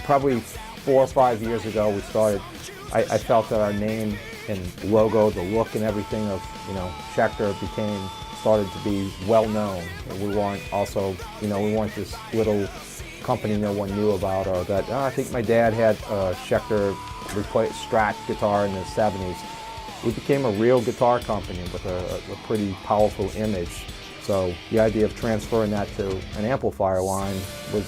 probably 4 or 5 years ago we started, I felt that our name and logo, the look and everything of, Schecter started to be well known. And we weren't also, we weren't this little company no one knew about, or that, I think my dad had a Schecter Strat guitar in the 70s. We became a real guitar company with a pretty powerful image. So the idea of transferring that to an amplifier line was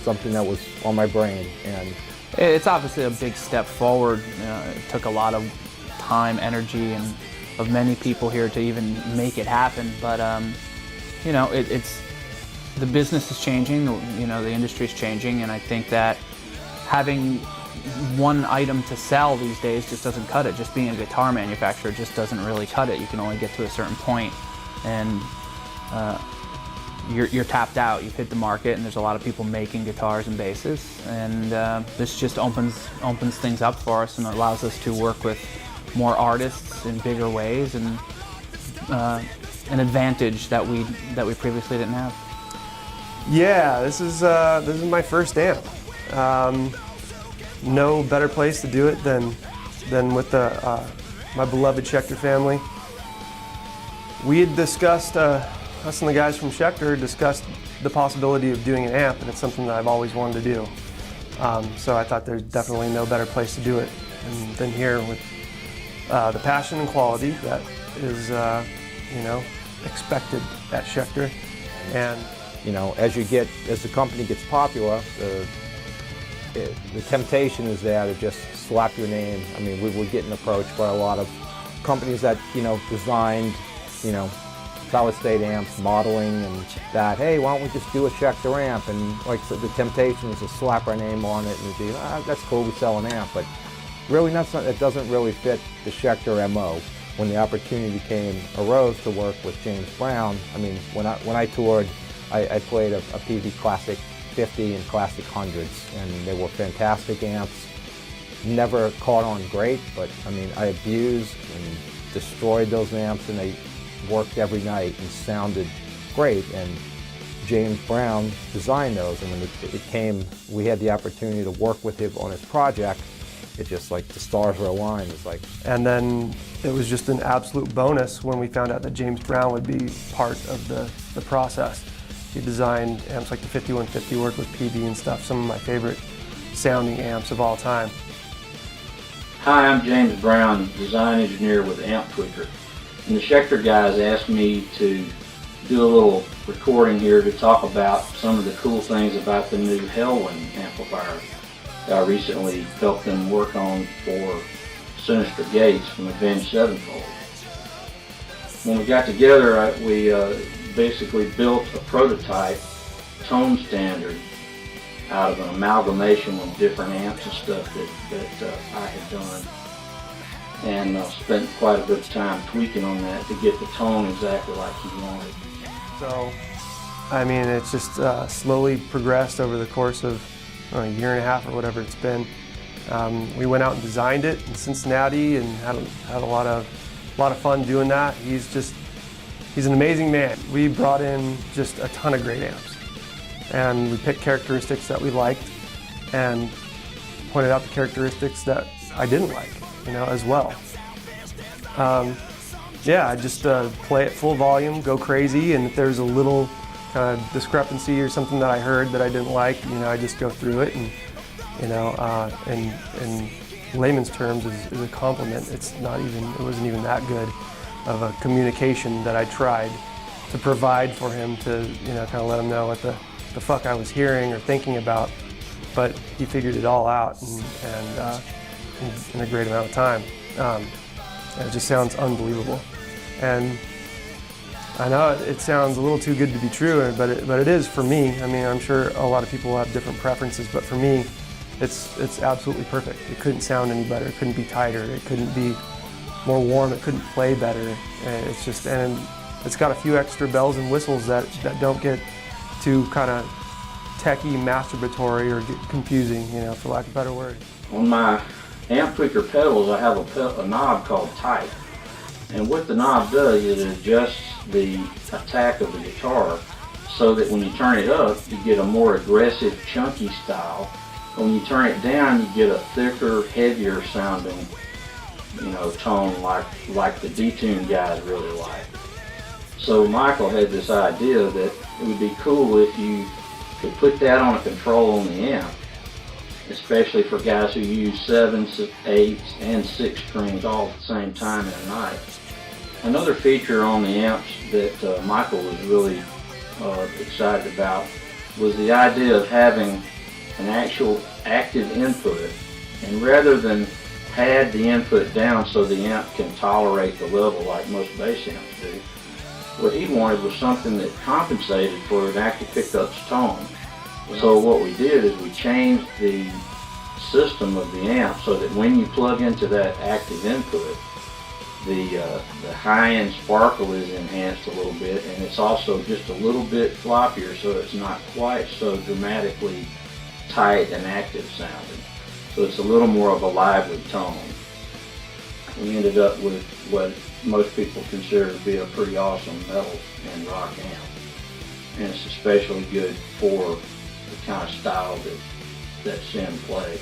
something that was on my brain. And it's obviously a big step forward. It took a lot of time, energy, and of many people here to even make it happen. But it's the business is changing. The industry is changing, and I think that having one item to sell these days just doesn't cut it. Just being a guitar manufacturer just doesn't really cut it. You can only get to a certain point, and you're tapped out. You've hit the market, and there's a lot of people making guitars and basses, and this just opens things up for us and allows us to work with more artists in bigger ways, and an advantage that we previously didn't have. Yeah, this is my first amp. No better place to do it than with my beloved Schecter family. We had discussed, us and the guys from Schecter discussed the possibility of doing an amp, and it's something that I've always wanted to do. So I thought there's definitely no better place to do it than here with the passion and quality that is, expected at Schecter. And as the company gets popular, the temptation is there to just slap your name. I mean, we're getting approached by a lot of companies that, designed, solid state amps, modeling, and that, hey, why don't we just do a Schecter amp? And so the temptation is to slap our name on it and be, that's cool, we sell an amp. But really, it doesn't really fit the Schecter MO. When the opportunity arose to work with James Brown, I mean, when I toured, I played a PV Classic 50 and Classic 100s, and they were fantastic amps. Never caught on great, but I mean, I abused and destroyed those amps, and they worked every night and sounded great. And James Brown designed those, and when we had the opportunity to work with him on his project, it just like the stars were aligned. It's like, and then it was just an absolute bonus when we found out that James Brown would be part of the process. He designed amps like the 5150, worked with PV and stuff, some of my favorite sounding amps of all time. Hi, I'm James Brown, design engineer with Amp Tweaker. And the Schecter guys asked me to do a little recording here to talk about some of the cool things about the new Hellwind amplifier that I recently helped them work on for Sinister Gates from Avenged Sevenfold. When we got together, we basically built a prototype tone standard out of an amalgamation of different amps and stuff that I had done, and spent quite a bit of time tweaking on that to get the tone exactly like he wanted. So, I mean, it's just slowly progressed over the course of a year and a half or whatever it's been. We went out and designed it in Cincinnati and had a lot of fun doing that. He's an amazing man. We brought in just a ton of great amps, and we picked characteristics that we liked and pointed out the characteristics that I didn't like, as well. Yeah, I just play at full volume, go crazy, and if there's a little kind of discrepancy or something that I heard that I didn't like, I just go through it, and in layman's terms is a compliment. It wasn't even that good of a communication that I tried to provide for him to, kind of let him know what the fuck I was hearing or thinking about. But he figured it all out and in a great amount of time. It just sounds unbelievable. And I know it sounds a little too good to be true, but it is for me. I mean, I'm sure a lot of people will have different preferences, but for me, it's absolutely perfect. It couldn't sound any better. It couldn't be tighter. It couldn't be more warm. It couldn't play better. And it's got a few extra bells and whistles that don't get too kind of techie, masturbatory, or get confusing, for lack of a better word. On my Amp Tweaker pedals, I have a knob called Type. And what the knob does is it adjusts the attack of the guitar so that when you turn it up, you get a more aggressive, chunky style. When you turn it down, you get a thicker, heavier sounding, tone like the detune guys really like. So Michael had this idea that it would be cool if you could put that on a control on the amp, especially for guys who use 7s, 8s, and 6 strings all at the same time in a night. Another feature on the amps that Michael was really excited about was the idea of having an actual active input, and rather than pad the input down so the amp can tolerate the level like most bass amps do, what he wanted was something that compensated for an active pickup's tone. So what we did is we changed the system of the amp so that when you plug into that active input, the high-end sparkle is enhanced a little bit, and it's also just a little bit floppier, so it's not quite so dramatically tight and active sounding. So it's a little more of a lively tone. We ended up with what most people consider to be a pretty awesome metal and rock amp, and it's especially good for the kind of style that Sim plays.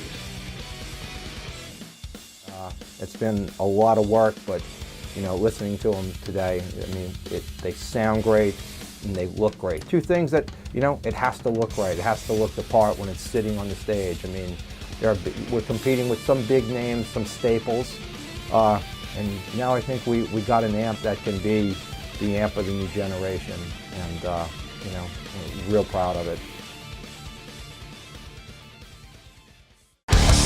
It's been a lot of work, but listening to them today, they sound great and they look great. Two things that, it has to look right. It has to look the part when it's sitting on the stage. We're competing with some big names, some staples, and now I think we got an amp that can be the amp of the new generation, and real proud of it.